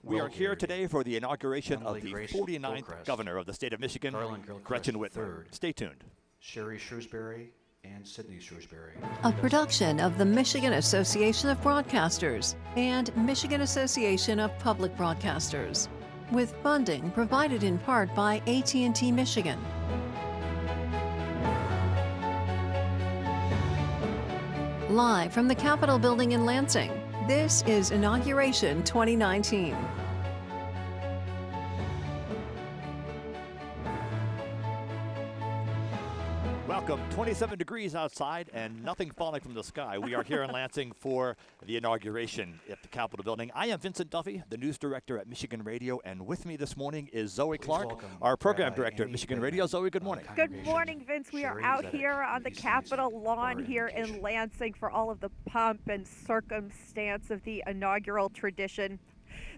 We are here today for the inauguration of the 49th governor of the state of Michigan, Gretchen Whitmer. Stay tuned. Sherry Shrewsbury and Sydney Shrewsbury. A production of the Michigan Association of Broadcasters and Michigan Association of Public Broadcasters, with funding provided in part by AT&T Michigan. Live from the Capitol Building in Lansing, this is Inauguration 2019. Welcome. 27 degrees outside and nothing falling from the sky. We are here in Lansing for the inauguration at the Capitol Building. I am Vincent Duffy, the news director at Michigan Radio, and with me this morning is Zoe Clark, our program director at Michigan Radio. Zoe, good morning. Good morning, Vince. We are out here on the Capitol lawn here in Lansing for all of the pomp and circumstance of the inaugural tradition.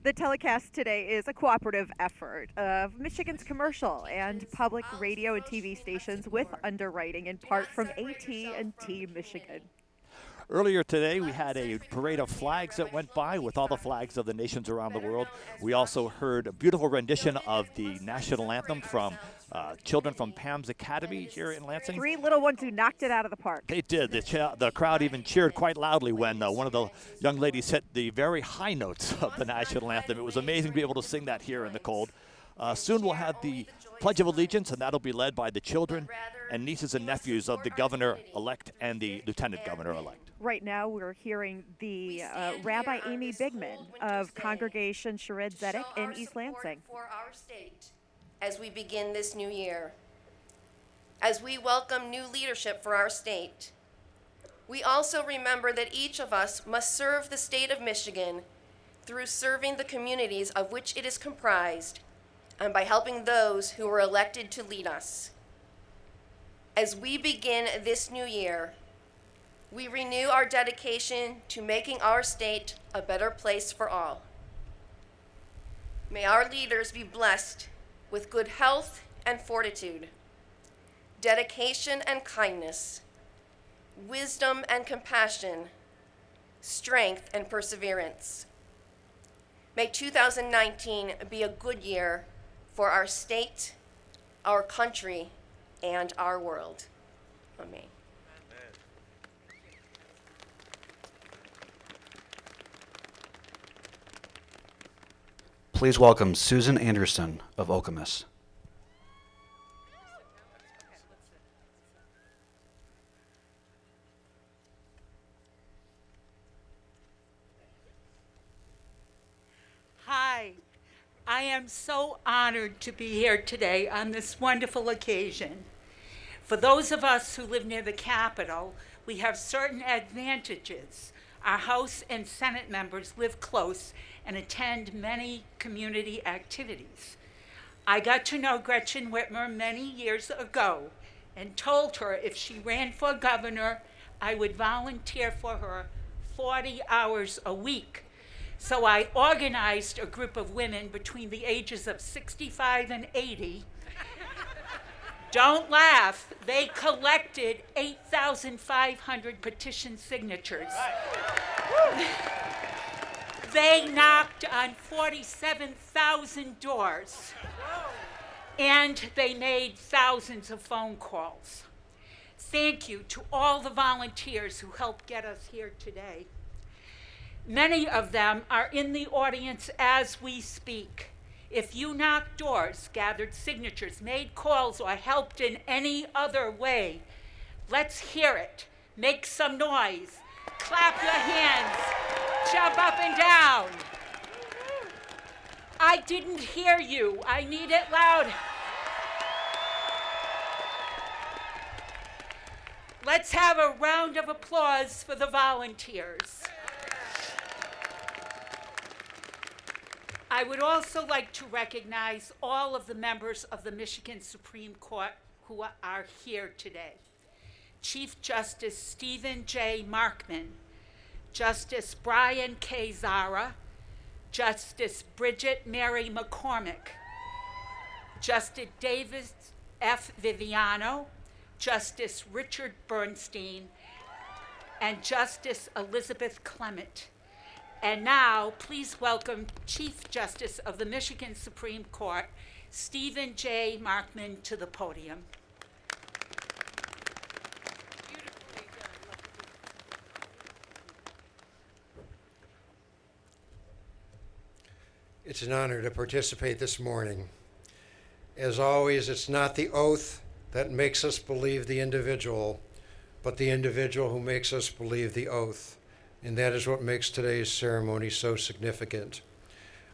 The telecast today is a cooperative effort of Michigan's commercial and public radio and TV stations with underwriting in part from AT&T Michigan. Earlier today, we had a parade of flags that went by with all the flags of the nations around the world. We also heard a beautiful rendition of the national anthem from children from Pam's Academy here in Lansing. Three little ones who knocked it out of the park. They did. The crowd even cheered quite loudly when one of the young ladies hit the very high notes of the national anthem. It was amazing to be able to sing that here in the cold. Soon we'll have the Pledge of Allegiance, and that'll be led by the children and nieces and nephews of the governor-elect and the lieutenant governor-elect. Right now we're hearing the Rabbi Amy Bigman of Congregation Shared Zedek in East Lansing. For our state as we begin this new year, as we welcome new leadership for our state, we also remember that each of us must serve the state of Michigan through serving the communities of which it is comprised and by helping those who were elected to lead us. As we begin this new year, we renew our dedication to making our state a better place for all. May our leaders be blessed with good health and fortitude, dedication and kindness, wisdom and compassion, strength and perseverance. May 2019 be a good year for our state, our country, and our world. Amen. Please welcome Susan Anderson of Okemos. Hi, I am so honored to be here today on this wonderful occasion. For those of us who live near the Capitol, we have certain advantages. Our House and Senate members live close and attend many community activities. I got to know Gretchen Whitmer many years ago and told her if she ran for governor, I would volunteer for her 40 hours a week. So I organized a group of women between the ages of 65 and 80. Don't laugh, they collected 8,500 petition signatures. They knocked on 47,000 doors, and they made thousands of phone calls. Thank you to all the volunteers who helped get us here today. Many of them are in the audience as we speak. If you knocked doors, gathered signatures, made calls, or helped in any other way, let's hear it. Make some noise. Clap your hands. Jump up and down. I didn't hear you. I need it loud. Let's have a round of applause for the volunteers. I would also like to recognize all of the members of the Michigan Supreme Court who are here today. Chief Justice Stephen J. Markman, Justice Brian K. Zara, Justice Bridget Mary McCormick, Justice David F. Viviano, Justice Richard Bernstein, and Justice Elizabeth Clement. And now, please welcome Chief Justice of the Michigan Supreme Court, Stephen J. Markman, to the podium. It's an honor to participate this morning. As always, it's not the oath that makes us believe the individual, but the individual who makes us believe the oath. And that is what makes today's ceremony so significant.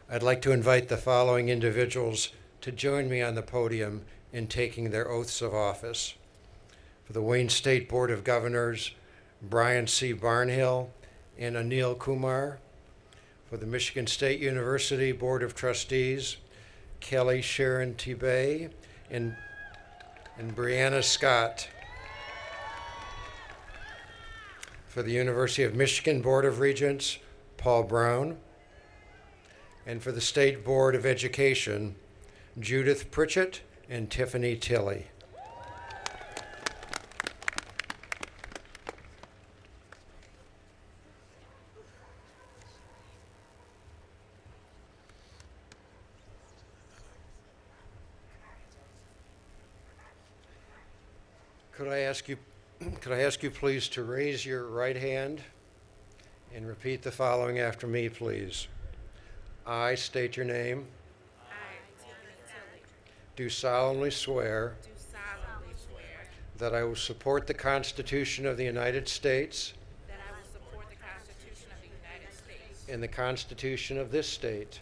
I'd like to invite the following individuals to join me on the podium in taking their oaths of office. For the Wayne State Board of Governors, Brian C. Barnhill and Anil Kumar. For the Michigan State University Board of Trustees, Kelly Sharon Tibay and Brianna Scott. For the University of Michigan Board of Regents, Paul Brown. And for the State Board of Education, Judith Pritchett and Tiffany Tilley. Could I ask you please to raise your right hand and repeat the following after me, please. I state your name. Do solemnly swear that I will support the Constitution of the United States and the Constitution of this state,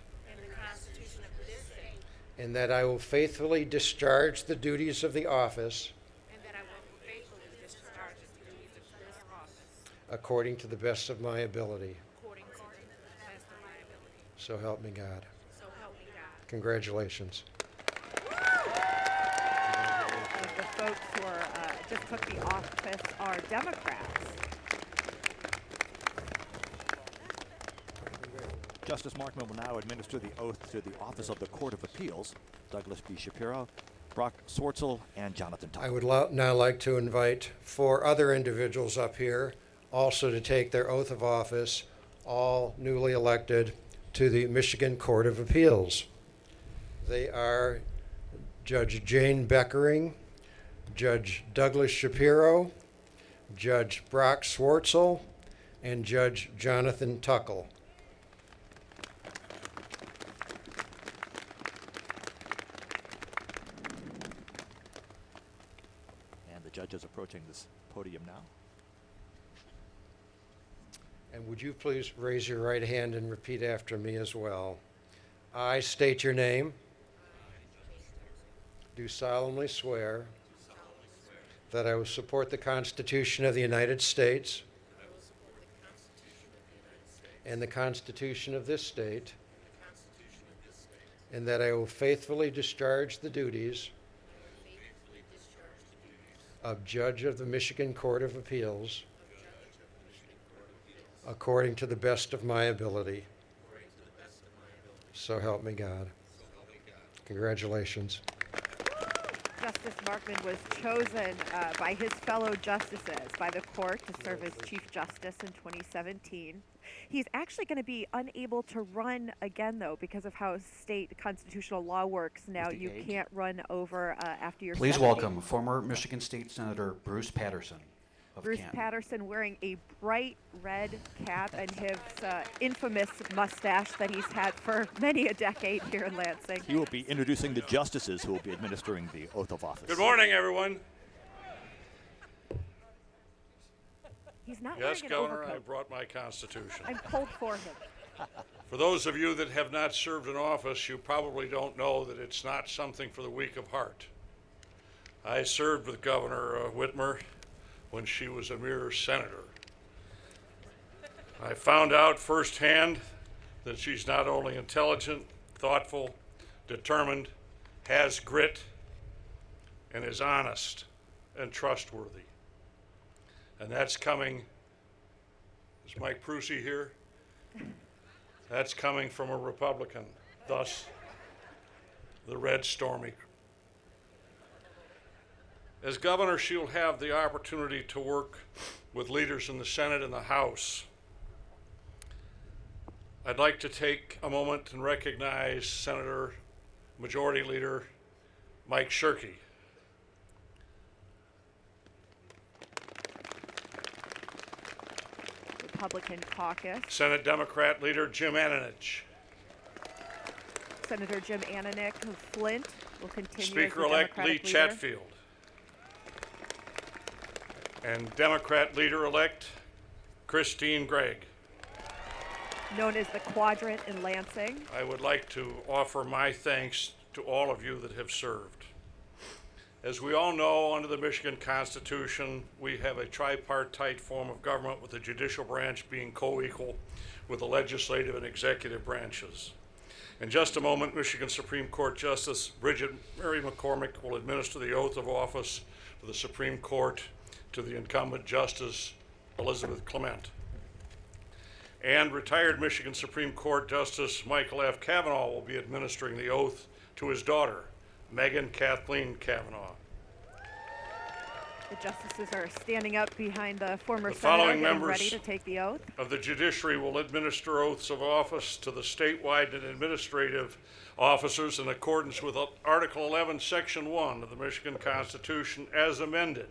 and that I will faithfully discharge the duties of the office according to the best of my ability. So help me God. Congratulations. The folks who just took the office are Democrats. Justice Markman will now administer the oath to the Office of the Court of Appeals, Douglas B. Shapiro, Brock Swartzel, and Jonathan Tucker. I would now like to invite 4 other individuals up here also to take their oath of office, all newly elected to the Michigan Court of Appeals. They are Judge Jane Beckering, Judge Douglas Shapiro, Judge Brock Swartzel, and Judge Jonathan Tuckle. And the judge is approaching this podium now. And would you please raise your right hand and repeat after me as well. I state your name. Do solemnly swear that I will support the Constitution of the United States and the Constitution of this state, and that I will faithfully discharge the duties of Judge of the Michigan Court of Appeals according to the best of my ability. So help me God. Congratulations. Justice Markman was chosen by his fellow justices by the court to serve as Chief Justice in 2017. He's actually going to be unable to run again, though, because of how state constitutional law works now. You can't run over after you're Please 70. welcome former Michigan State Senator Bruce Patterson of Bruce Canton. Patterson wearing a bright red cap and his infamous mustache that he's had for many a decade here in Lansing. He will be introducing the justices who will be administering the oath of office. Good morning, everyone. He's not Yes, wearing an Governor, I overcoat. brought my Constitution. I'm cold for him. For those of you that have not served in office, you probably don't know that it's not something for the weak of heart. I served with Governor Whitmer when she was a mere senator. I found out firsthand that she's not only intelligent, thoughtful, determined, has grit, and is honest and trustworthy. And that's coming, is Mike Prusi here? That's coming from a Republican, thus the red stormy. As governor, she'll have the opportunity to work with leaders in the Senate and the House I'd like to take a moment and recognize Senator Majority Leader Mike Shirkey. Republican caucus. Senate Democrat Leader Jim Ananich. Senator Jim Ananich of Flint will continue Speaker-elect as Lee the Democratic leader. Chatfield. And Democrat Leader-elect Christine Gregg. Known as the Quadrant in Lansing. I would like to offer my thanks to all of you that have served. As we all know, under the Michigan Constitution, we have a tripartite form of government with the judicial branch being co-equal with the legislative and executive branches. In just a moment, Michigan Supreme Court Justice Bridget Mary McCormick will administer the oath of office for the Supreme Court to the incumbent Justice Elizabeth Clement. And retired Michigan Supreme Court Justice Michael F. Kavanaugh will be administering the oath to his daughter, Megan Kathleen Kavanaugh. The justices are standing up behind the former The senator, following getting members ready to take the oath. of the judiciary will administer oaths of office to the statewide and administrative officers in accordance with Article 11, Section 1 of the Michigan Constitution as amended.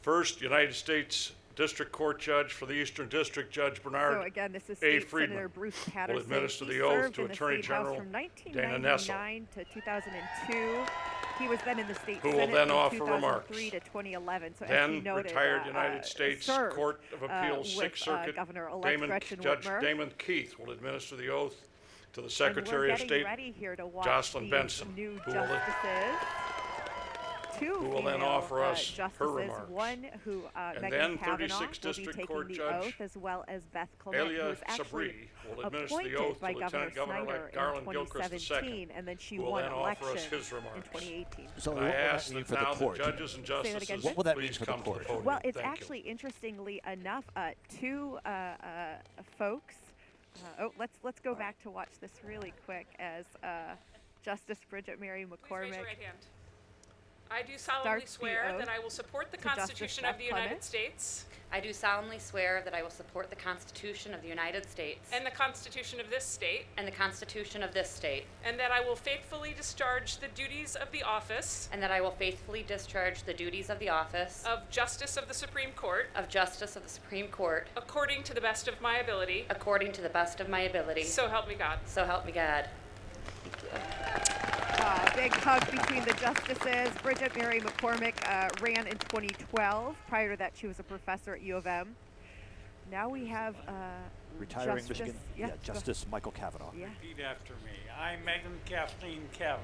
First, United States District Court Judge for the Eastern District, Judge Bernard So again, this is A. State Friedman Senator Bruce will Patterson. administer He the oath served to in the Attorney State House General from Dana Nessel, 1999 to 2002. He was then in the State who will Senate then from offer 2003 remarks. to 2011. So as then he noted, retired United States served, Court of Appeals with, Sixth Circuit Governor-elect Gretchen Judge Whitmer. Damon Keith will administer the oath to the And Secretary we're of getting State ready here to watch Jocelyn these Benson, new who will then- justices. Two who will then female, offer us her justices. remarks. One who and Megan then Kavanaugh 36th will be District taking Court the Judge oath, as well as Beth Clement, who Elia was actually Sabri will administer appointed the oath by to Governor Lieutenant Governor Snyder elect Garland in Gilchrist 2017, II, and then she who will won then offer us election his in remarks. 2018. So And what I will ask that mean that for the now the court? judges and Say that justices again, What will that mean please for the come to the court? podium. Well, it's Thank you. actually, interestingly enough, two folks. Let's go back to watch this really quick as Justice Bridget Mary Please McCormick. raise your right hand. I do solemnly Starts the swear oath that I will support the to Justice Constitution Beth of the United Clement. States I do solemnly swear that I will support the Constitution of the United States and the Constitution of this state, and the Constitution of this state, and that I will faithfully discharge the duties of the office and that I will faithfully discharge the duties of the office of Justice of the Supreme Court of Justice of the Supreme Court according to the best of my ability. according to the best of my ability. So help me God. So help me God. Big hug between the justices. Bridget Mary McCormick ran in 2012. Prior to that, she was a professor at U of M. Now we have Retiring Justice, Michigan Justice Michael Kavanaugh. Yeah. Repeat after me. I, Megan Kathleen Kavanaugh,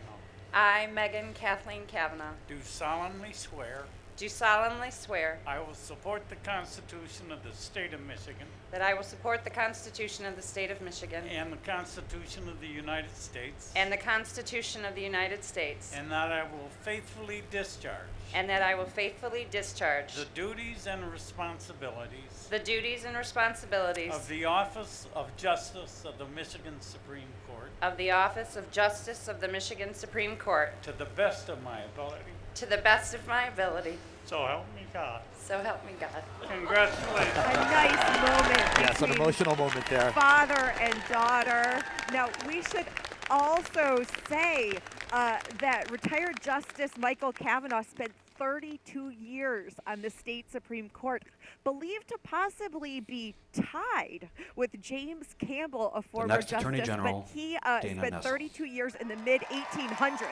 I, Megan Kathleen Kavanaugh, do solemnly swear do solemnly swear I will support the Constitution of the State of Michigan that I will support the Constitution of the State of Michigan and the Constitution of the United States, and the Constitution of the United States, and that I will faithfully discharge and that I will faithfully discharge the duties and responsibilities the duties and responsibilities of the office of Justice of the Michigan Supreme Court of the office of Justice of the Michigan Supreme Court to the best of my ability. to the best of my ability. So help me God. So help me God. Congratulations. A nice moment Yes, an between emotional moment there. father and daughter. Now, we should also say that retired Justice Michael Kavanaugh spent 32 years on the state Supreme Court, believed to possibly be tied with James Campbell, a former next justice, Attorney General, but he Dana spent Nessel. 32 years in the mid-1800s.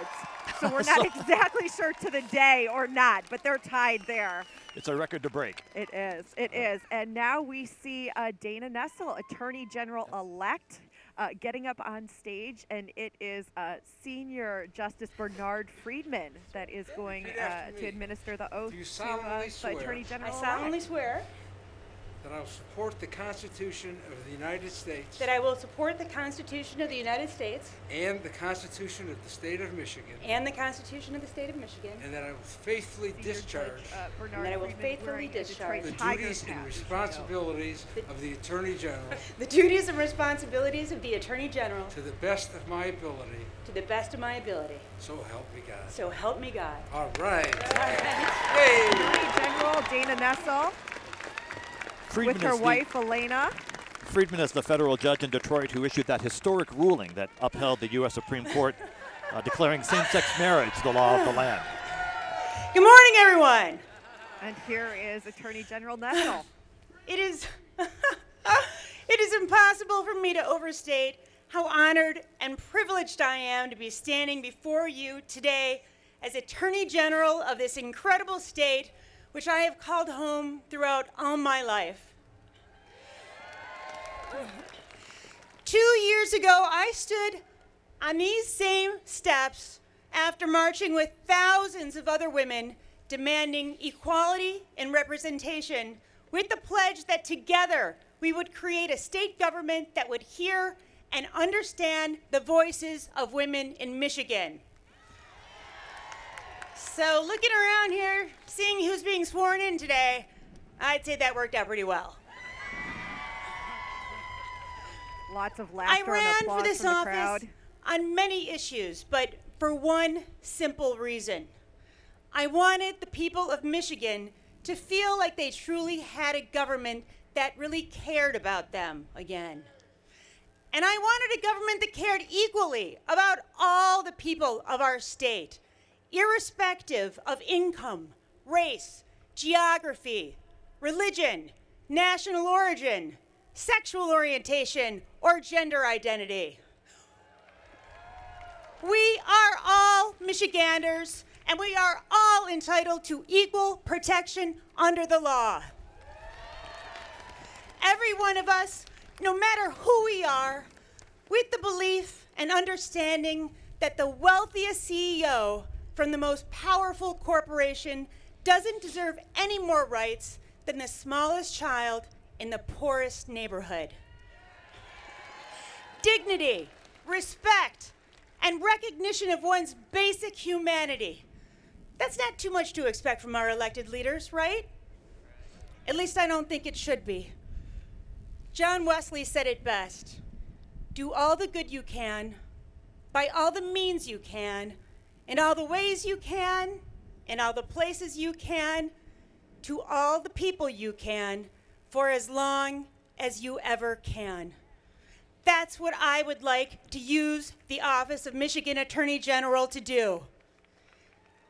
So we're not exactly sure to the day or not, but they're tied there. It's a record to break. It is. It is. And now we see Dana Nessel, Attorney General-elect, getting up on stage, and it is Senior Justice Bernard Friedman that is going to administer the oath Do you to solemnly the swear Attorney General. I solemnly swear that I will support the Constitution of the United States that I will support the Constitution of the United States and the Constitution of the State of Michigan, and the Constitution of the State of Michigan, and that I will faithfully Senior discharge Judge, Bernard And that I will Friedman faithfully wearing a discharge Detroit the Tigers duties and hat. responsibilities of the Attorney General the duties and responsibilities of the Attorney General to the best of my ability, to the best of my ability. so help me God. So help me God. All right. Attorney General Dana Nessel Friedman with her is the- wife Elena. Friedman is the federal judge in Detroit who issued that historic ruling that upheld the U.S. Supreme Court declaring same-sex marriage the law of the land. Good morning, everyone. And here is Attorney General Nessel. It is impossible for me to overstate how honored and privileged I am to be standing before you today as Attorney General of this incredible state, which I have called home throughout all my life. 2 years ago, I stood on these same steps after marching with thousands of other women demanding equality and representation with the pledge that together we would create a state government that would hear and understand the voices of women in Michigan. So looking around here, seeing who's being sworn in today, I'd say that worked out pretty well. Lots of laughter I ran and applause for this from the office crowd. on many issues, but for one simple reason. I wanted the people of Michigan to feel like they truly had a government that really cared about them again. And I wanted a government that cared equally about all the people of our state, irrespective of income, race, geography, religion, national origin, sexual orientation, or gender identity. We are all Michiganders, and we are all entitled to equal protection under the law. Every one of us, no matter who we are, with the belief and understanding that the wealthiest CEO from the most powerful corporation doesn't deserve any more rights than the smallest child in the poorest neighborhood. Dignity, respect, and recognition of one's basic humanity. That's not too much to expect from our elected leaders, right? At least I don't think it should be. John Wesley said it best: do all the good you can, by all the means you can, in all the ways you can, in all the places you can, to all the people you can, for as long as you ever can. That's what I would like to use the office of Michigan Attorney General to do.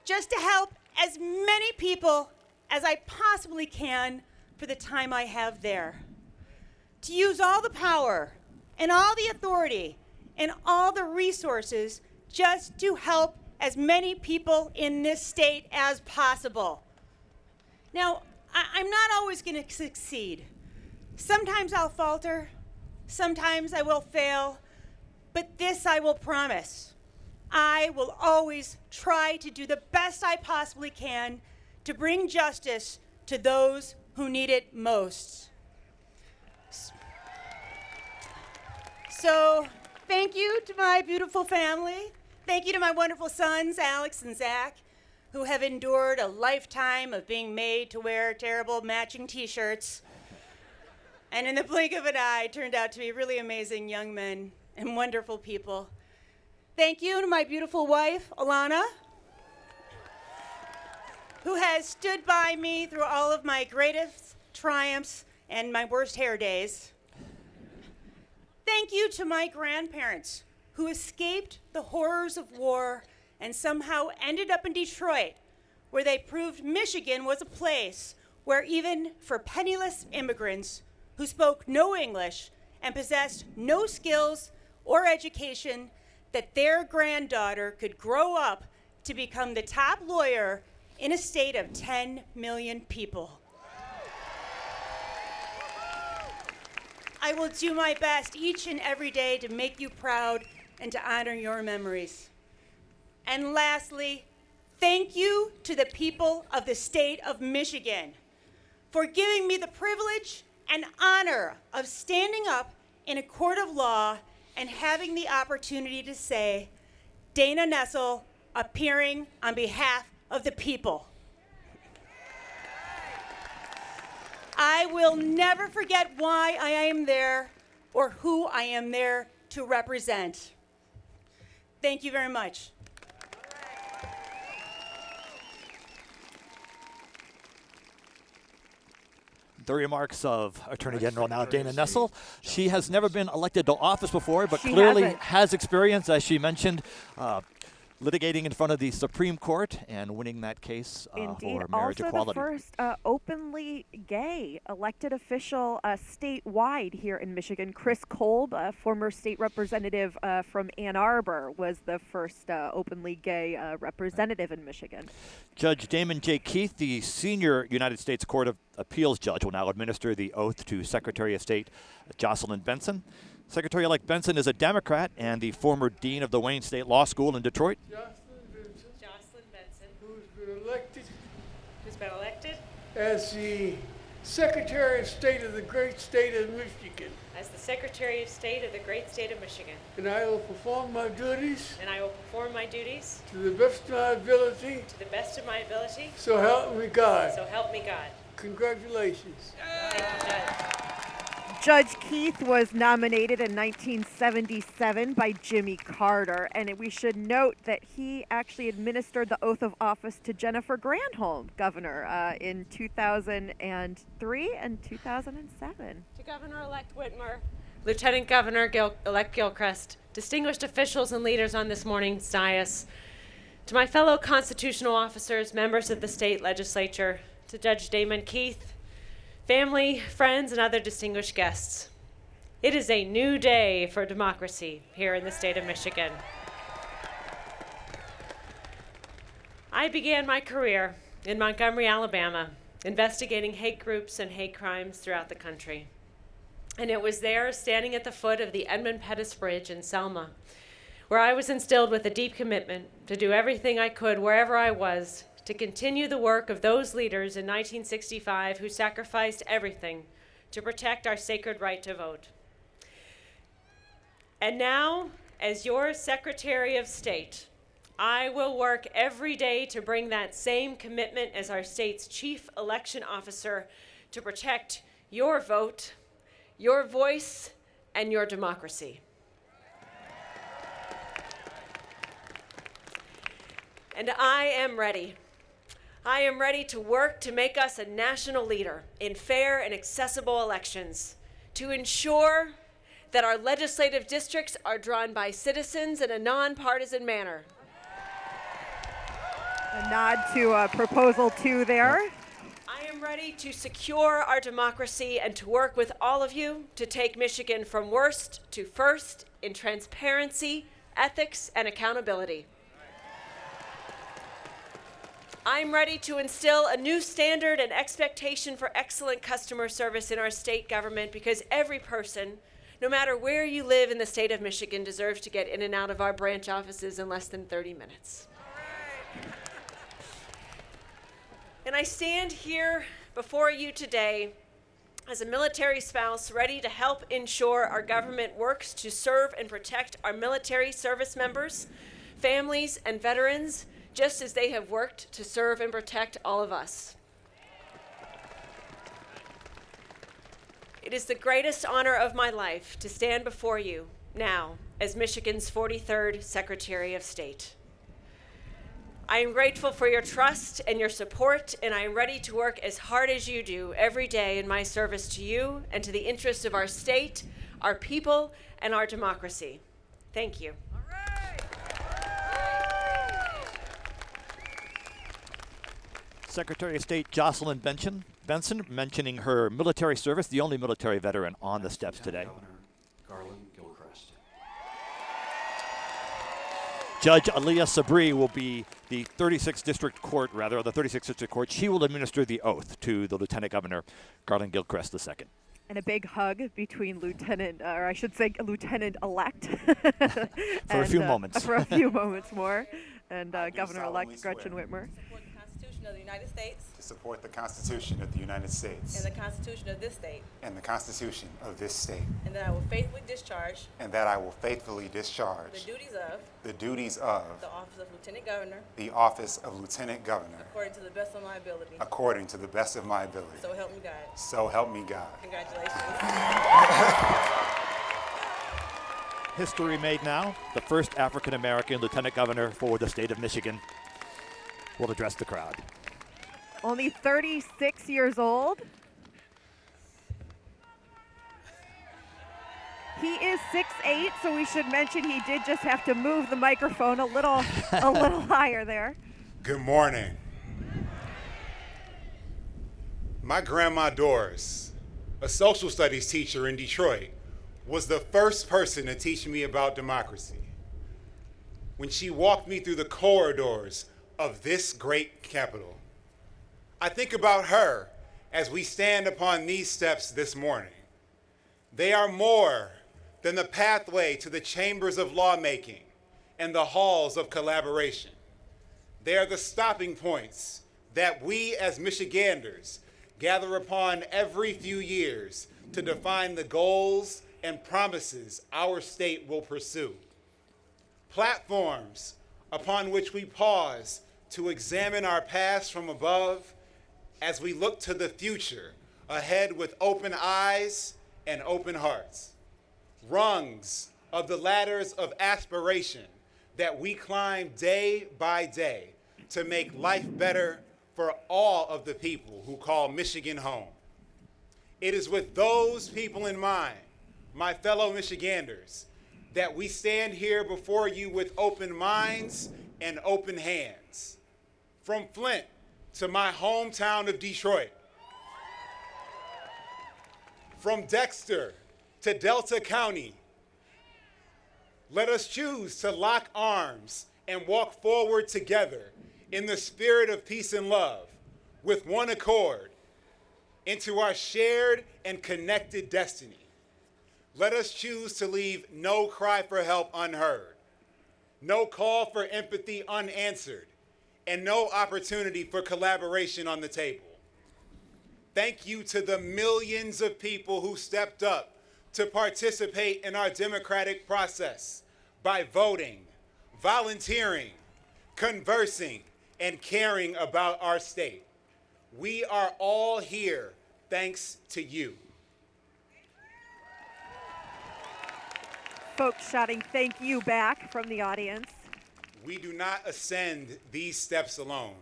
Just to help as many people as I possibly can for the time I have there. To use all the power and all the authority and all the resources just to help as many people in this state as possible. Now, I'm not always going to succeed. Sometimes I'll falter. Sometimes I will fail. But this I will promise. I will always try to do the best I possibly can to bring justice to those who need it most. So, thank you to my beautiful family. Thank you to my wonderful sons, Alex and Zach, who have endured a lifetime of being made to wear terrible matching t-shirts. And in the blink of an eye, turned out to be really amazing young men and wonderful people. Thank you to my beautiful wife, Alana, who has stood by me through all of my greatest triumphs and my worst hair days. Thank you to my grandparents, who escaped the horrors of war and somehow ended up in Detroit, where they proved Michigan was a place where even for penniless immigrants who spoke no English and possessed no skills or education, that their granddaughter could grow up to become the top lawyer in a state of 10 million people. I will do my best each and every day to make you proud and to honor your memories. And lastly, thank you to the people of the state of Michigan for giving me the privilege and honor of standing up in a court of law and having the opportunity to say, Dana Nessel, appearing on behalf of the people. I will never forget why I am there or who I am there to represent. Thank you very much. The remarks of Attorney General now Dana Nessel. She has never been elected to office before, but She clearly hasn't. has experience, as she mentioned, litigating in front of the Supreme Court and winning that case Indeed. for marriage Also equality. the first openly gay elected official statewide here in Michigan. Chris Kolb, a former state representative from Ann Arbor, was the first openly gay representative in Michigan. Judge Damon J. Keith, the senior United States Court of Appeals judge, will now administer the oath to Secretary of State Jocelyn Benson. Secretary-elect Benson is a Democrat and the former dean of the Wayne State Law School in Detroit. Jocelyn Benson. Who's been elected As the Secretary of State of the great state of Michigan. As the Secretary of State of the great state of Michigan. And I will perform my duties. And I will perform my duties. To the best of my ability. To the best of my ability. So help me God. So help me God. Congratulations. Thank you, Judge. Judge Keith was nominated in 1977 by Jimmy Carter, and we should note that he actually administered the oath of office to Jennifer Granholm, governor, in 2003 and 2007. To Governor-elect Whitmer, Lieutenant Governor-elect Gilchrist, distinguished officials and leaders on this morning's dais, to my fellow constitutional officers, members of the state legislature, to Judge Damon Keith, family, friends, and other distinguished guests. It is a new day for democracy here in the state of Michigan. I began my career in Montgomery, Alabama, investigating hate groups and hate crimes throughout the country. And it was there, standing at the foot of the Edmund Pettus Bridge in Selma, where I was instilled with a deep commitment to do everything I could wherever I was to continue the work of those leaders in 1965 who sacrificed everything to protect our sacred right to vote. And now, as your Secretary of State, I will work every day to bring that same commitment as our state's chief election officer to protect your vote, your voice, and your democracy. And I am ready. I am ready to work to make us a national leader in fair and accessible elections, to ensure that our legislative districts are drawn by citizens in a nonpartisan manner. A nod to Proposal 2 there. I am ready to secure our democracy and to work with all of you to take Michigan from worst to first in transparency, ethics, and accountability. I'm ready to instill a new standard and expectation for excellent customer service in our state government because every person, no matter where you live in the state of Michigan, deserves to get in and out of our branch offices in less than 30 minutes. And I stand here before you today as a military spouse ready to help ensure our government works to serve and protect our military service members, families, and veterans, just as they have worked to serve and protect all of us. It is the greatest honor of my life to stand before you now as Michigan's 43rd Secretary of State. I am grateful for your trust and your support, and I am ready to work as hard as you do every day in my service to you and to the interests of our state, our people, and our democracy. Thank you. Secretary of State Jocelyn Benson mentioning her military service, the only military veteran on the steps today. Judge Aliyah Sabri will be the 36th District Court. She will administer the oath to the Lieutenant Governor, Garland Gilchrist II. And a big hug between Lieutenant-elect. For a few moments. For a few moments more. And Governor-elect Gretchen Whitmer. Of the United States. To support the Constitution of the United States. And the Constitution of this state. And the Constitution of this state. And that I will faithfully discharge. And that I will faithfully discharge. The duties of. The duties of. The office of Lieutenant Governor. The office of Lieutenant Governor. According to the best of my ability. According to the best of my ability. So help me God. So help me God. Congratulations. History made now. The first African American Lieutenant Governor for the state of Michigan will address the crowd. Only 36 years old. He is 6'8", so we should mention he did just have to move the microphone a little higher there. Good morning. My grandma Doris, a social studies teacher in Detroit, was the first person to teach me about democracy. When she walked me through the corridors of this great capital, I think about her as we stand upon these steps this morning. They are more than the pathway to the chambers of lawmaking and the halls of collaboration. They are the stopping points that we as Michiganders gather upon every few years to define the goals and promises our state will pursue. Platforms upon which we pause to examine our past from above as we look to the future ahead with open eyes and open hearts. Rungs of the ladders of aspiration that we climb day by day to make life better for all of the people who call Michigan home. It is with those people in mind, my fellow Michiganders, that we stand here before you with open minds and open hands. From Flint to my hometown of Detroit, from Dexter to Delta County, let us choose to lock arms and walk forward together in the spirit of peace and love, with one accord, into our shared and connected destiny. Let us choose to leave no cry for help unheard, no call for empathy unanswered, and no opportunity for collaboration on the table. Thank you to the millions of people who stepped up to participate in our democratic process by voting, volunteering, conversing, and caring about our state. We are all here thanks to you. Folks shouting thank you back from the audience. We do not ascend these steps alone.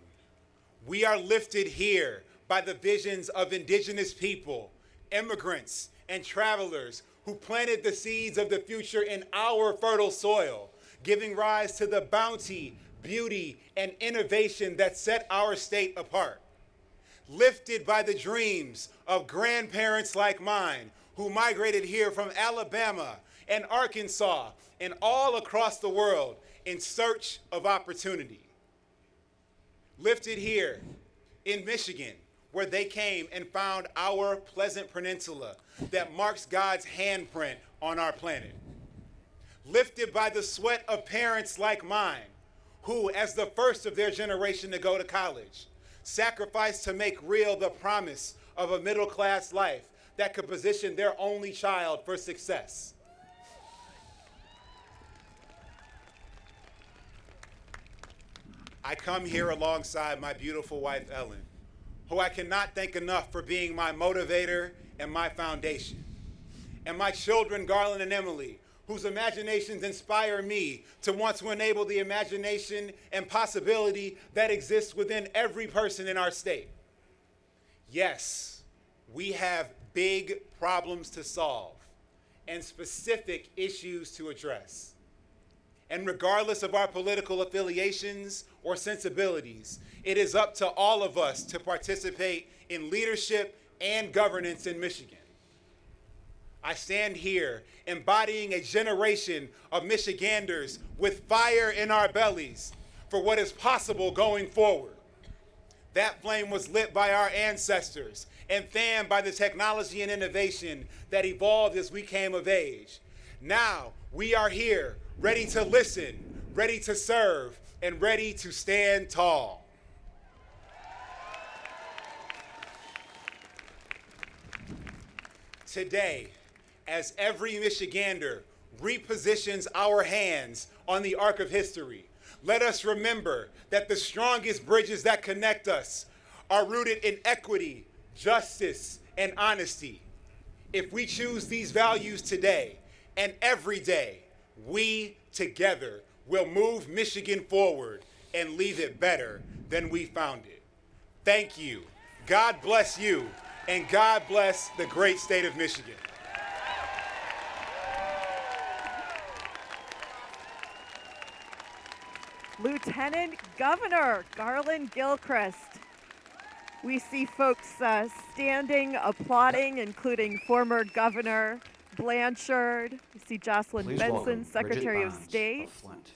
We are lifted here by the visions of indigenous people, immigrants, and travelers who planted the seeds of the future in our fertile soil, giving rise to the bounty, beauty, and innovation that set our state apart. Lifted by the dreams of grandparents like mine who migrated here from Alabama and Arkansas and all across the world in search of opportunity. Lifted here in Michigan, where they came and found our pleasant peninsula that marks God's handprint on our planet. Lifted by the sweat of parents like mine, who, as the first of their generation to go to college, sacrificed to make real the promise of a middle-class life that could position their only child for success. I come here alongside my beautiful wife, Ellen, who I cannot thank enough for being my motivator and my foundation. And my children, Garland and Emily, whose imaginations inspire me to want to enable the imagination and possibility that exists within every person in our state. Yes, we have big problems to solve and specific issues to address. And regardless of our political affiliations or sensibilities, it is up to all of us to participate in leadership and governance in Michigan. I stand here embodying a generation of Michiganders with fire in our bellies for what is possible going forward. That flame was lit by our ancestors and fanned by the technology and innovation that evolved as we came of age. Now we are here, ready to listen, ready to serve, and ready to stand tall. Today, as every Michigander repositions our hands on the arc of history, let us remember that the strongest bridges that connect us are rooted in equity, justice, and honesty. If we choose these values today and every day, we together will move Michigan forward and leave it better than we found it. Thank you. God bless you, and God bless the great state of Michigan. Lieutenant Governor Garland Gilchrist. We see folks standing, applauding, including former Governor Blanchard. We see Jocelyn Please Benson, welcome Secretary Bridget of Bonds State. of Flint.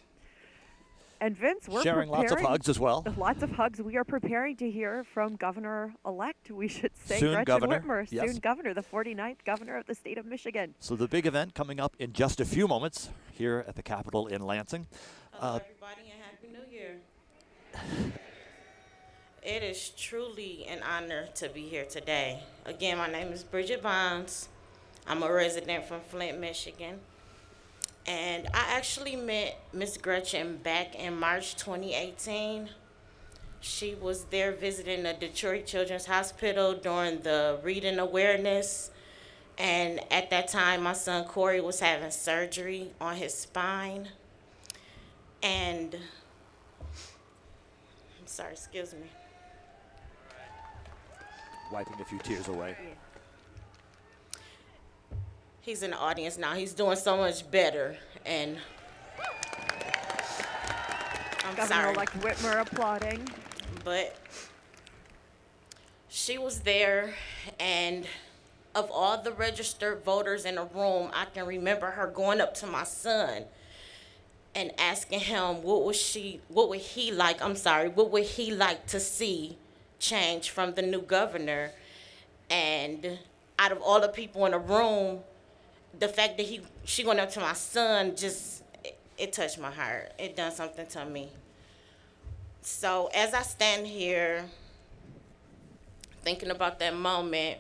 And Vince, we're Sharing lots of preparing- hugs as well. Lots of hugs. We are preparing to hear from Governor-elect, we should say, Soon Gretchen Governor, Whitmer, yes. soon Governor, the 49th Governor of the state of Michigan. So the big event coming up in just a few moments here at the Capitol in Lansing. Hello, everybody, and Happy New Year. It is truly an honor to be here today. Again, my name is Bridget Bonds. I'm a resident from Flint, Michigan. And I actually met Miss Gretchen back in March 2018. She was there visiting the Detroit Children's Hospital during the reading awareness. And at that time, my son Corey was having surgery on his spine. And, I'm sorry, excuse me. Wiping a few tears away. He's in the audience now. He's doing so much better. And I'm sorry. Governor-elect Whitmer applauding. But she was there, and of all the registered voters in the room, I can remember her going up to my son and asking him what would he like to see change from the new governor. And out of all the people in the room, the fact that she went up to my son, it touched my heart. It done something to me. So as I stand here thinking about that moment,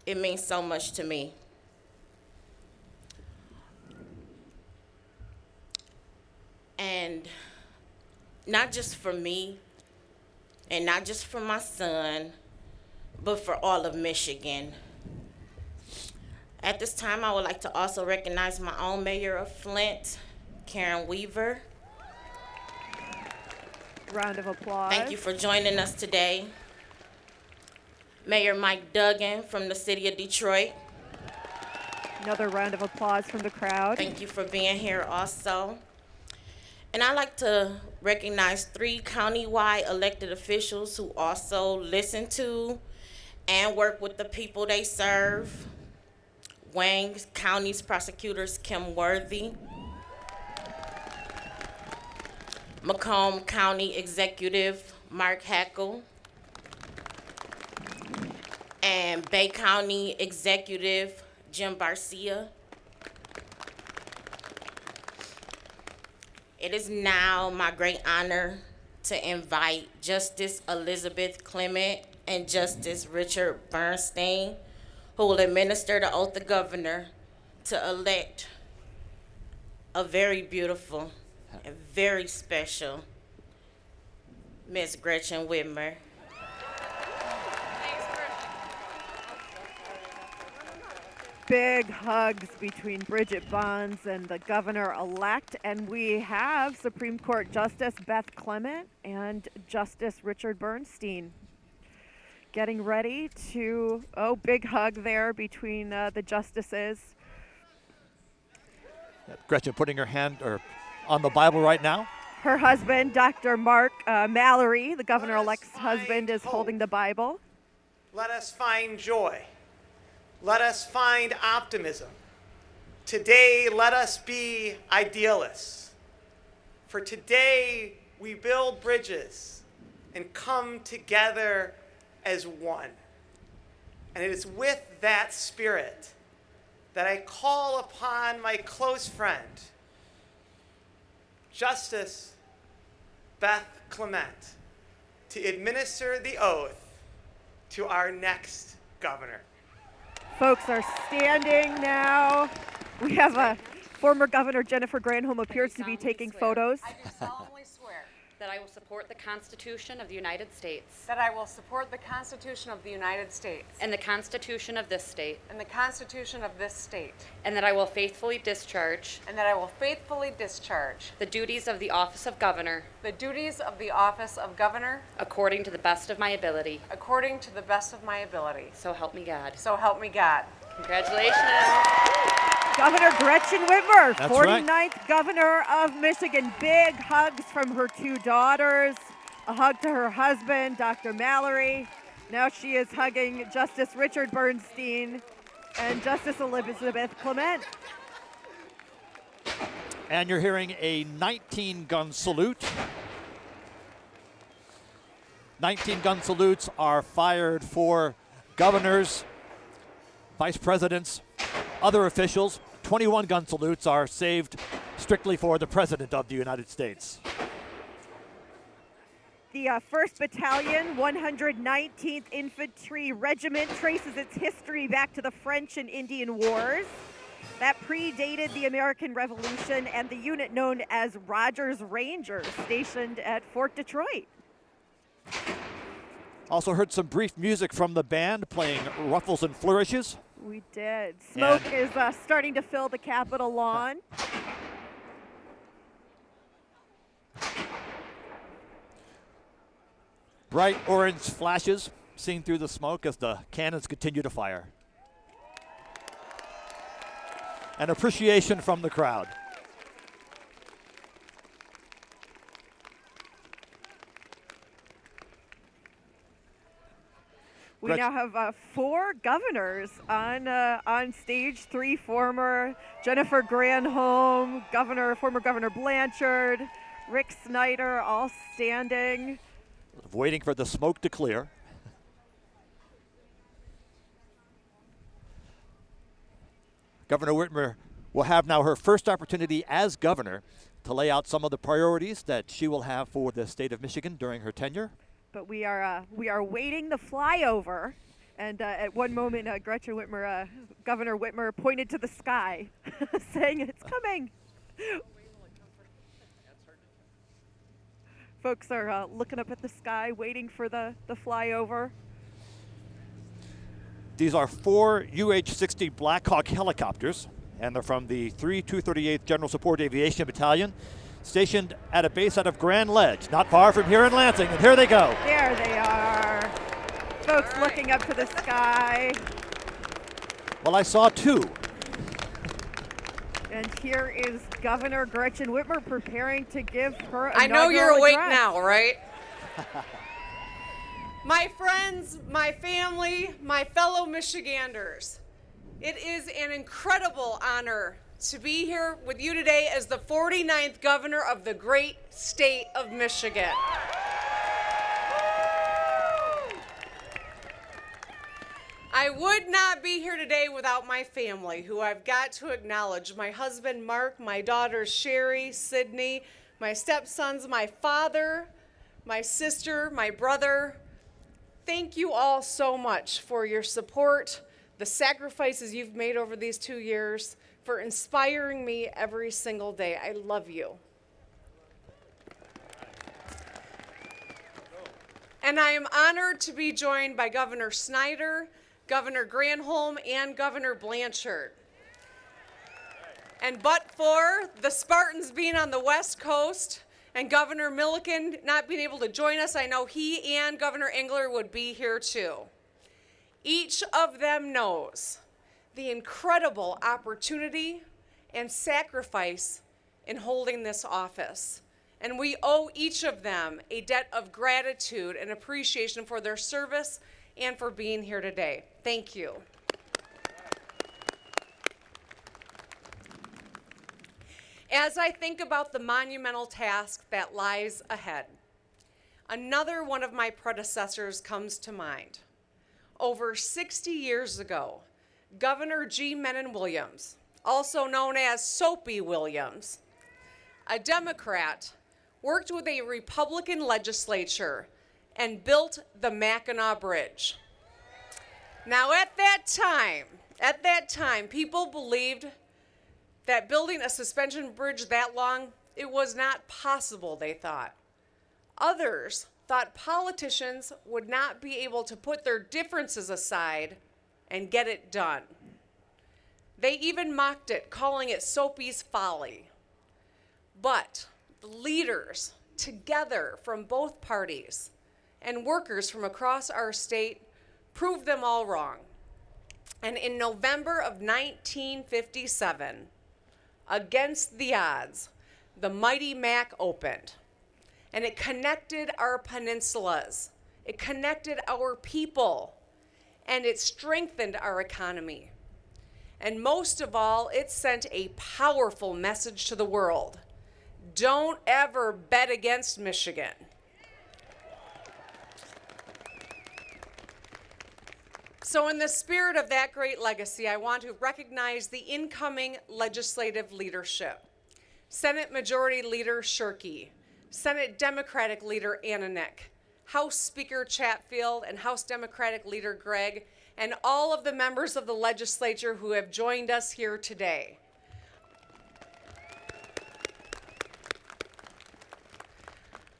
it means so much to me. And not just for me, and not just for my son, but for all of Michigan. At this time, I would like to also recognize my own mayor of Flint, Karen Weaver. Round of applause. Thank you for joining us today. Mayor Mike Duggan from the city of Detroit. Another round of applause from the crowd. Thank you for being here also. And I'd like to recognize 3 county-wide elected officials who also listen to and work with the people they serve. Wayne County's prosecutors Kim Worthy, Macomb County Executive Mark Hackle, and Bay County Executive Jim Barcia. It is now my great honor to invite Justice Elizabeth Clement and Justice Richard Bernstein, who will administer the oath of governor, to elect a very beautiful and very special Miss Gretchen Whitmer. Big hugs between Bridget Bonds and the governor-elect. And we have Supreme Court Justice Beth Clement and Justice Richard Bernstein getting ready to, big hug there between the justices. Gretchen putting her hand on the Bible right now. Her husband, Dr. Mark Mallory, the governor-elect's husband, is holding the Bible. Let us find joy. Let us find optimism. Today, let us be idealists. For today, we build bridges and come together as one. And it is with that spirit that I call upon my close friend, Justice Beth Clement, to administer the oath to our next governor. Folks are standing now. We have a former Governor Jennifer Granholm appears to be taking photos. I do solemnly swear that I will support the Constitution of the United States that I will support the Constitution of the United States and the Constitution of this state, and the Constitution of this state, and that I will faithfully discharge the duties of the office of governor according to the best of my ability. So help me God. So help me God. Congratulations. Governor Gretchen Whitmer, That's 49th right. Governor of Michigan. Big hugs from her two daughters, a hug to her husband, Dr. Mallory. Now she is hugging Justice Richard Bernstein and Justice Elizabeth Clement. And you're hearing a 19-gun salute. 19-gun salutes are fired for governors, vice presidents, other officials. 21-gun salutes are saved strictly for the President of the United States. The 1st Battalion, 119th Infantry Regiment traces its history back to the French and Indian Wars. That predated the American Revolution and the unit known as Rogers Rangers, stationed at Fort Detroit. Also heard some brief music from the band playing Ruffles and Flourishes. We did. Smoke is starting to fill the Capitol lawn. Bright orange flashes seen through the smoke as the cannons continue to fire. An appreciation from the crowd. We now have 4 governors on stage. 3 former: Jennifer Granholm, former Governor Blanchard, Rick Snyder, all standing. Waiting for the smoke to clear. Governor Whitmer will have now her first opportunity as governor to lay out some of the priorities that she will have for the state of Michigan during her tenure. But we are waiting the flyover, and at one moment, Gretchen Whitmer, Governor Whitmer, pointed to the sky, saying it's coming. Folks are looking up at the sky, waiting for the flyover. These are 4 UH-60 Black Hawk helicopters, and they're from the 238th General Support Aviation Battalion, stationed at a base out of Grand Ledge, not far from here in Lansing, and here they go. There they are. Folks looking up to the sky. Well, I saw 2. And here is Governor Gretchen Whitmer preparing to give her I know you're inaugural awake address. now, right? My friends, my family, my fellow Michiganders, it is an incredible honor to be here with you today as the 49th Governor of the great state of Michigan. I would not be here today without my family, who I've got to acknowledge. My husband, Mark, my daughters, Sherry, Sydney, my stepsons, my father, my sister, my brother. Thank you all so much for your support, the sacrifices you've made over these 2 years, for inspiring me every single day. I love you. And I am honored to be joined by Governor Snyder, Governor Granholm, and Governor Blanchard. And but for the Spartans being on the West Coast and Governor Milliken not being able to join us, I know he and Governor Engler would be here too. Each of them knows the incredible opportunity and sacrifice in holding this office. And we owe each of them a debt of gratitude and appreciation for their service and for being here today. Thank you. As I think about the monumental task that lies ahead, another one of my predecessors comes to mind. Over 60 years ago, Governor G. Menon Williams, also known as Soapy Williams, a Democrat, worked with a Republican legislature and built the Mackinac Bridge. Now at that time, people believed that building a suspension bridge that long, it was not possible, they thought. Others thought politicians would not be able to put their differences aside and get it done. They even mocked it, calling it Soapy's folly. But the leaders together from both parties and workers from across our state proved them all wrong. And in November of 1957, against the odds, the mighty Mac opened. And it connected our peninsulas. It connected our people. And it strengthened our economy. And most of all, it sent a powerful message to the world. Don't ever bet against Michigan. So in the spirit of that great legacy, I want to recognize the incoming legislative leadership. Senate Majority Leader Shirkey, Senate Democratic Leader Ananek, House Speaker Chatfield, and House Democratic Leader Gregg, and all of the members of the legislature who have joined us here today.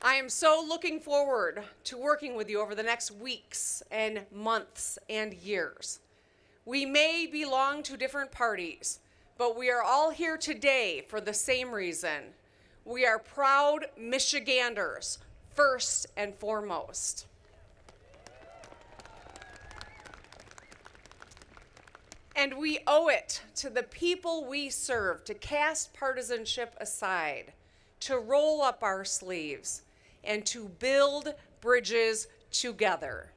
I am so looking forward to working with you over the next weeks and months and years. We may belong to different parties, but we are all here today for the same reason. We are proud Michiganders, first and foremost. And we owe it to the people we serve to cast partisanship aside, to roll up our sleeves, and to build bridges together.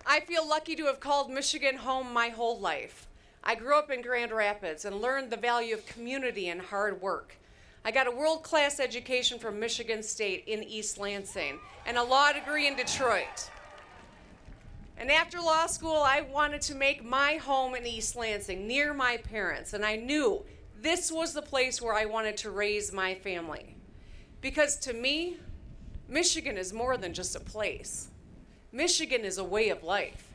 I feel lucky to have called Michigan home my whole life. I grew up in Grand Rapids and learned the value of community and hard work. I got a world-class education from Michigan State in East Lansing and a law degree in Detroit. And after law school, I wanted to make my home in East Lansing, near my parents, and I knew this was the place where I wanted to raise my family. Because to me, Michigan is more than just a place. Michigan is a way of life.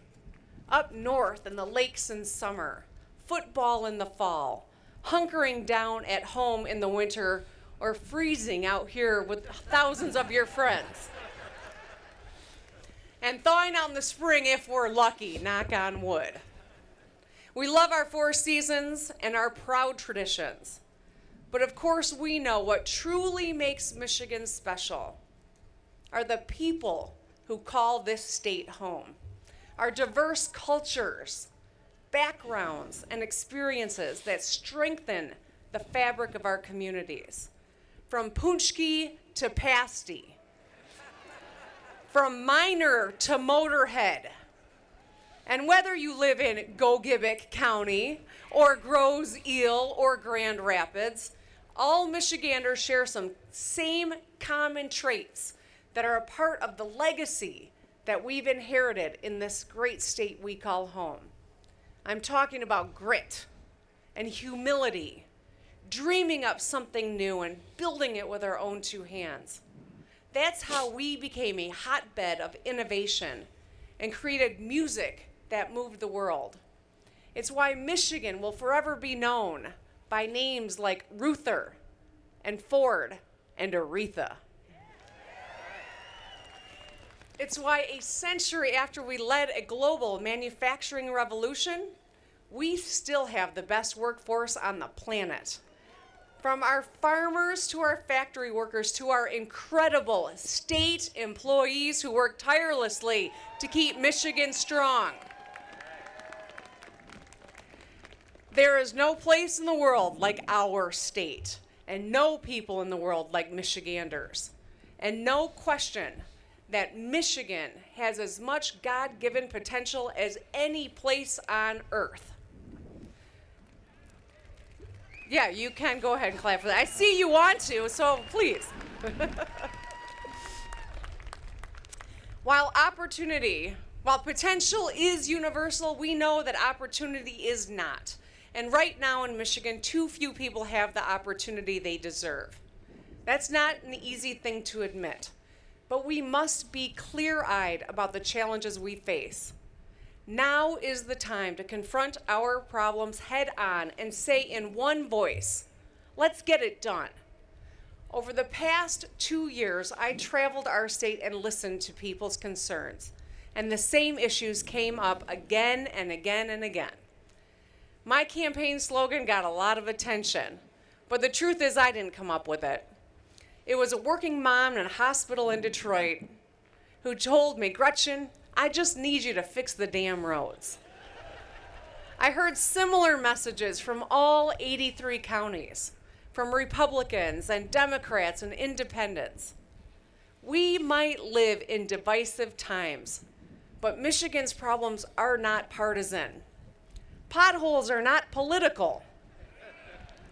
Up north in the lakes in summer, football in the fall, hunkering down at home in the winter, or freezing out here with thousands of your friends. And thawing out in the spring if we're lucky, knock on wood. We love our four seasons and our proud traditions. But of course we know what truly makes Michigan special are the people who call this state home. Our diverse cultures, backgrounds, and experiences that strengthen the fabric of our communities. From Punchki to pasty, from Minor to Motorhead. And whether you live in Gogebic County, or Grosse Ile, or Grand Rapids, all Michiganders share some same common traits that are a part of the legacy that we've inherited in this great state we call home. I'm talking about grit and humility, dreaming up something new and building it with our own two hands. That's how we became a hotbed of innovation and created music that moved the world. It's why Michigan will forever be known by names like Ruther and Ford and Aretha. It's why a century after we led a global manufacturing revolution, we still have the best workforce on the planet. From our farmers to our factory workers to our incredible state employees who work tirelessly to keep Michigan strong. There is no place in the world like our state, and no people in the world like Michiganders. And no question that Michigan has as much God-given potential as any place on earth. Yeah, you can go ahead and clap for that. I see you want to, so please. While potential is universal, we know that opportunity is not. And right now in Michigan, too few people have the opportunity they deserve. That's not an easy thing to admit, but we must be clear-eyed about the challenges we face. Now is the time to confront our problems head on and say in one voice, let's get it done. Over the past 2 years, I traveled our state and listened to people's concerns, and the same issues came up again and again and again. My campaign slogan got a lot of attention, but the truth is I didn't come up with it. It was a working mom in a hospital in Detroit who told me, Gretchen, I just need you to fix the damn roads. I heard similar messages from all 83 counties, from Republicans and Democrats and independents. We might live in divisive times, but Michigan's problems are not partisan. Potholes are not political,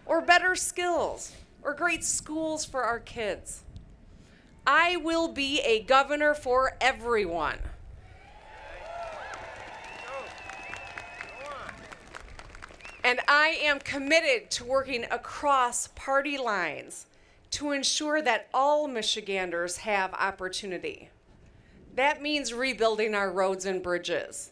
or better skills, or great schools for our kids. I will be a governor for everyone. And I am committed to working across party lines to ensure that all Michiganders have opportunity. That means rebuilding our roads and bridges,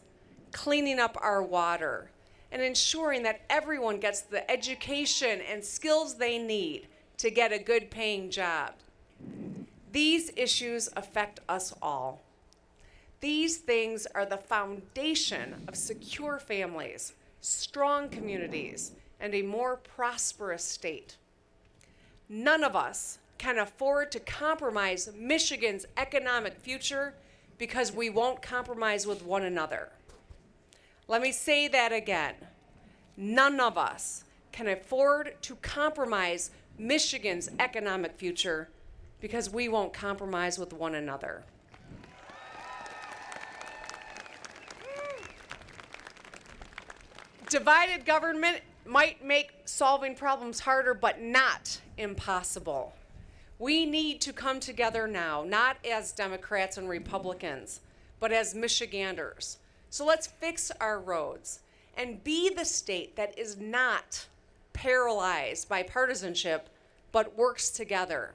cleaning up our water, and ensuring that everyone gets the education and skills they need to get a good paying job. These issues affect us all. These things are the foundation of secure families, strong communities, and a more prosperous state. None of us can afford to compromise Michigan's economic future because we won't compromise with one another. Let me say that again. None of us can afford to compromise Michigan's economic future because we won't compromise with one another. Divided government might make solving problems harder, but not impossible. We need to come together now, not as Democrats and Republicans, but as Michiganders. So let's fix our roads and be the state that is not paralyzed by partisanship, but works together.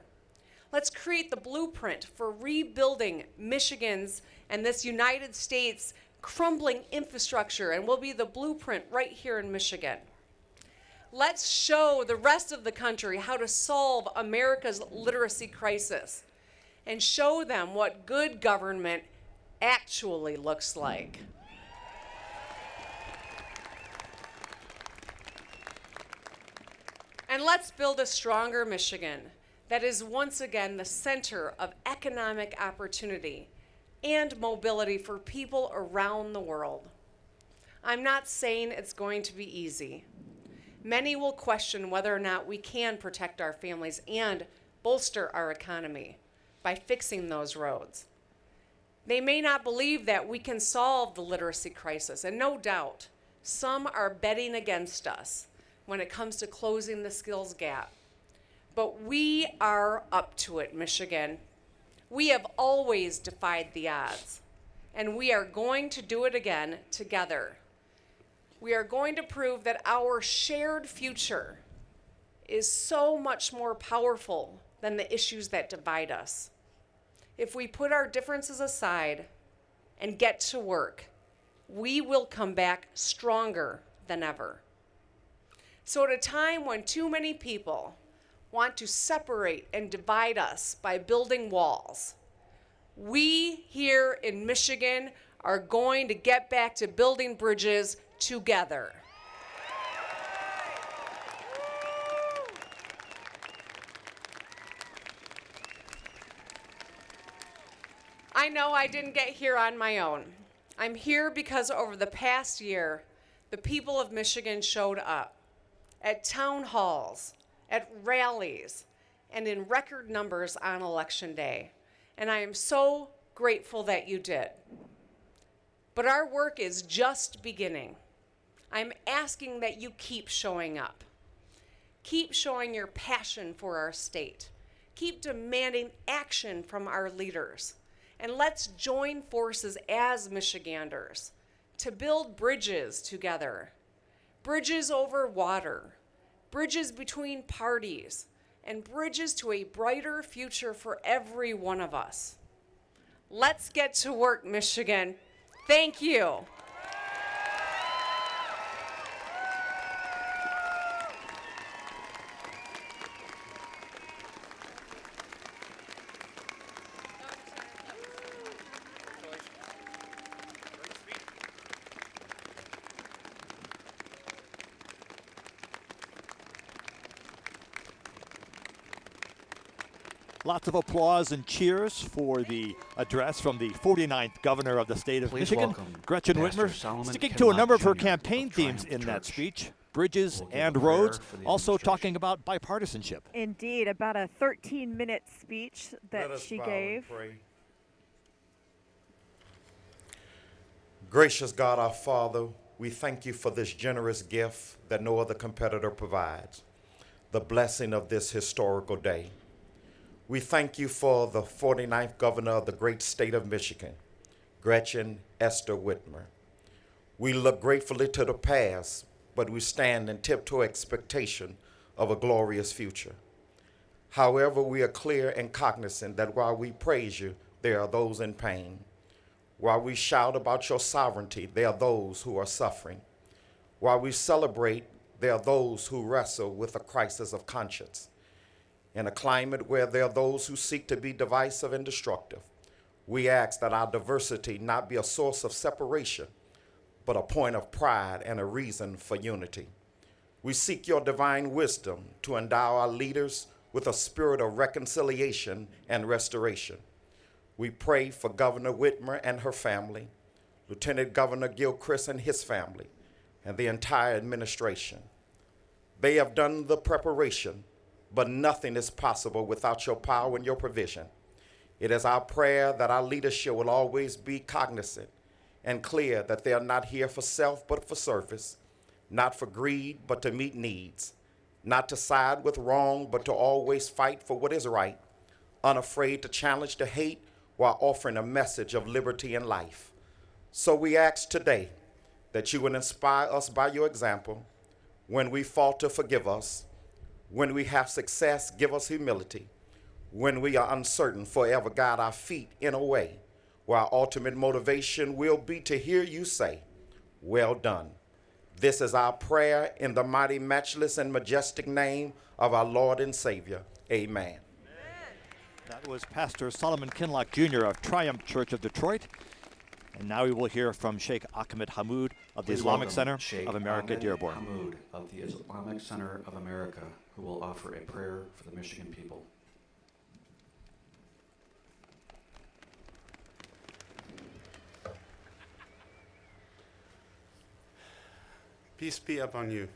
Let's create the blueprint for rebuilding Michigan's and this United States' crumbling infrastructure, and we'll be the blueprint right here in Michigan. Let's show the rest of the country how to solve America's literacy crisis and show them what good government actually looks like. And let's build a stronger Michigan that is once again the center of economic opportunity and mobility for people around the world. I'm not saying it's going to be easy. Many will question whether or not we can protect our families and bolster our economy by fixing those roads. They may not believe that we can solve the literacy crisis, and no doubt, some are betting against us when it comes to closing the skills gap. But we are up to it, Michigan. We have always defied the odds, and we are going to do it again together. We are going to prove that our shared future is so much more powerful than the issues that divide us. If we put our differences aside and get to work, we will come back stronger than ever. So at a time when too many people want to separate and divide us by building walls, we here in Michigan are going to get back to building bridges together. I know I didn't get here on my own. I'm here because over the past year, the people of Michigan showed up at town halls, at rallies, and in record numbers on Election Day. And I am so grateful that you did. But our work is just beginning. I'm asking that you keep showing up. Keep showing your passion for our state. Keep demanding action from our leaders. And let's join forces as Michiganders to build bridges together. Bridges over water, bridges between parties, and bridges to a brighter future for every one of us. Let's get to work, Michigan. Thank you. Lots of applause and cheers for the address from the 49th governor of the state of Please Michigan, welcome Gretchen Pastor Whitmer, Solomon sticking to a number of her Kinloch Jr. campaign of themes Triumph in that Church. speech, bridges We'll give and a prayer roads, for the also administration. talking about bipartisanship. Indeed, about a 13-minute speech that Let us she bow gave. and pray. Gracious God, our Father, we thank you for this generous gift that no other competitor provides, the blessing of this historical day. We thank you for the 49th governor of the great state of Michigan, Gretchen Esther Whitmer. We look gratefully to the past, but we stand in tiptoe expectation of a glorious future. However, we are clear and cognizant that while we praise you, there are those in pain. While we shout about your sovereignty, there are those who are suffering. While we celebrate, there are those who wrestle with a crisis of conscience. In a climate where there are those who seek to be divisive and destructive, we ask that our diversity not be a source of separation, but a point of pride and a reason for unity. We seek your divine wisdom to endow our leaders with a spirit of reconciliation and restoration. We pray for Governor Whitmer and her family, Lieutenant Governor Gilchrist and his family, and the entire administration. They have done the preparation, but nothing is possible without your power and your provision. It is our prayer that our leadership will always be cognizant and clear that they are not here for self but for service, not for greed but to meet needs, not to side with wrong but to always fight for what is right, unafraid to challenge the hate while offering a message of liberty and life. So we ask today that you would inspire us by your example. When we falter, forgive us. When we have success, give us humility. When we are uncertain, forever guide our feet in a way where our ultimate motivation will be to hear you say, well done. This is our prayer in the mighty, matchless, and majestic name of our Lord and Savior. Amen. That was Pastor Solomon Kinloch Jr. of Triumph Church of Detroit. And now we will hear from Sheikh Ahmed Hamoud of the Please Islamic welcome Center Sheikh of America, Ahmed Dearborn. Hamoud of the Islamic Center of America, who will offer a prayer for the Michigan people. Peace be upon you.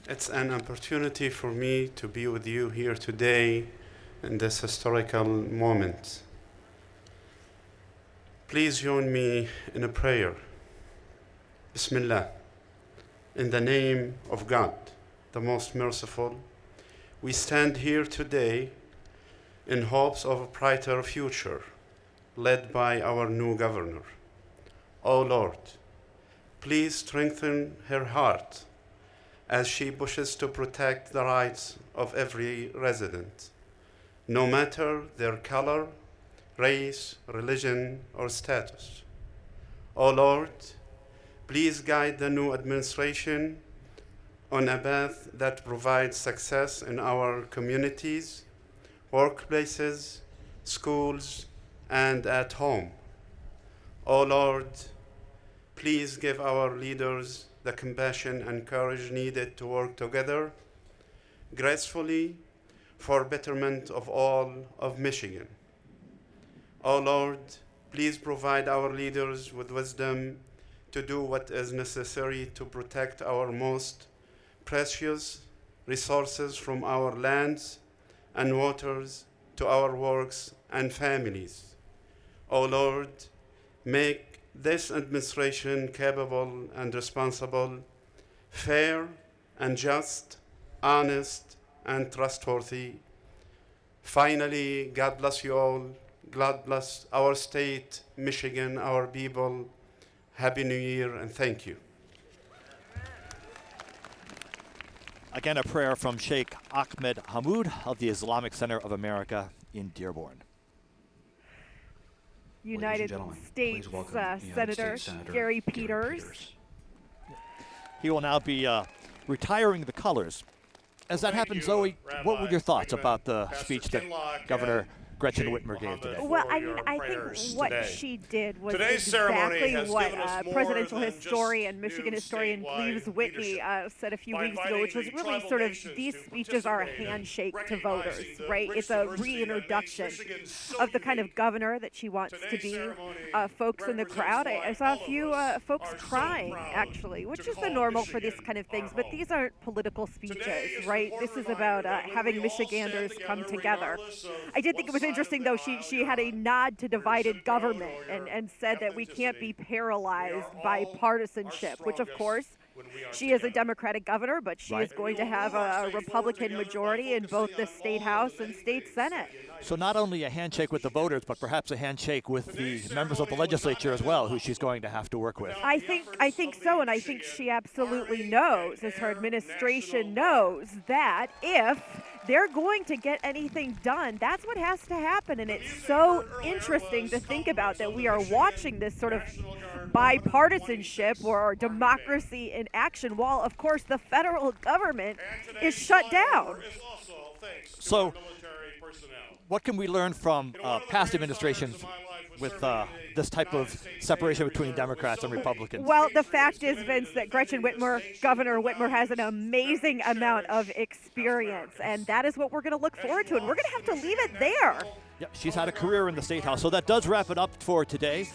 It's an opportunity for me to be with you here today in this historical moment. Please join me in a prayer. Bismillah. In the name of God, the most merciful, we stand here today in hopes of a brighter future, led by our new governor. O Lord, please strengthen her heart as she pushes to protect the rights of every resident, no matter their color, race, religion, or status. O Lord, please guide the new administration on a path that provides success in our communities, workplaces, schools, and at home. O Lord, please give our leaders the compassion and courage needed to work together gracefully for betterment of all of Michigan. O Lord, please provide our leaders with wisdom to do what is necessary to protect our most precious resources from our lands and waters to our works and families. O Lord, make this administration capable and responsible, fair and just, honest and trustworthy. Finally, God bless you all. God bless our state, Michigan, our people. Happy New Year and thank you. Again, a prayer from Sheikh Ahmed Hamoud of the Islamic Center of America in Dearborn. United States Senator Gary Peters. He will now be retiring the colors. As that happens, Zoe, what were your thoughts about the speech that Governor Gretchen Whitmer gave today. Well, I mean, I think what she did was Today's ceremony exactly has what given us more presidential than historian, just Michigan new historian Gleaves statewide Whitney leadership. said a few By weeks ago, which was inviting the really tribal sort of nations these to speeches are a participate in handshake to recognizing voters, the right? rich It's a diversity that reintroduction makes Michigan so of the kind of unique. governor that she wants to Today's be. ceremony Folks in the crowd, I represents saw why a all few of us folks are so crying, proud actually, which to is the call normal for Michigan these kind of our things, but home. these aren't political speeches, Today is an right? This important is about reminder that when having we all stand Michiganders come together, together. regardless of I did think it what was side interesting, of the though, aisle she you're had a on, nod to your divided zip code government or your and said that we can't be ethnicity. paralyzed We are by all partisanship, which, of strongest course, when we are she is a together. Democratic governor, but she Right. is going to have a Republican majority in both the state house and state senate. So not only a handshake with the voters, but perhaps a handshake with the members of the legislature as well, who she's going to have to work with. I think so, and I think she absolutely knows, as her administration knows, that if they're going to get anything done, that's what has to happen. And it's so interesting to think about that we are watching this sort of bipartisanship or democracy in action while, of course, the federal government is shut down. So what can we learn from past administrations with this type of separation between Democrats and Republicans? Well, the fact is, Vince, that Gretchen Whitmer, Governor Whitmer, has an amazing amount of experience, and that is what we're going to look forward to, and we're going to have to leave it there. Yeah, she's had a career in the State House. So that does wrap it up for today.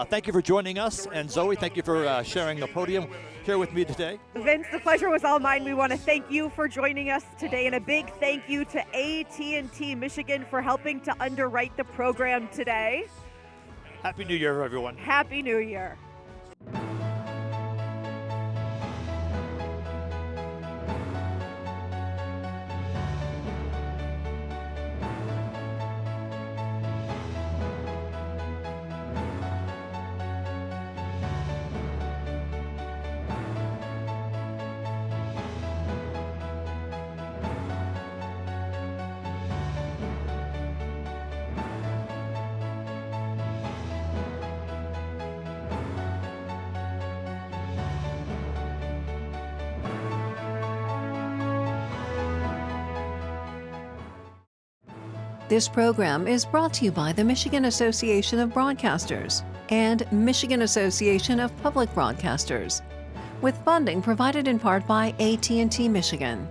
Thank you for joining us, and Zoe, thank you for sharing the podium here with me today. Vince, the pleasure was all mine. We want to thank you for joining us today, and a big thank you to AT&T Michigan for helping to underwrite the program today. Happy New Year, everyone. Happy New Year. This program is brought to you by the Michigan Association of Broadcasters and Michigan Association of Public Broadcasters, with funding provided in part by AT&T Michigan.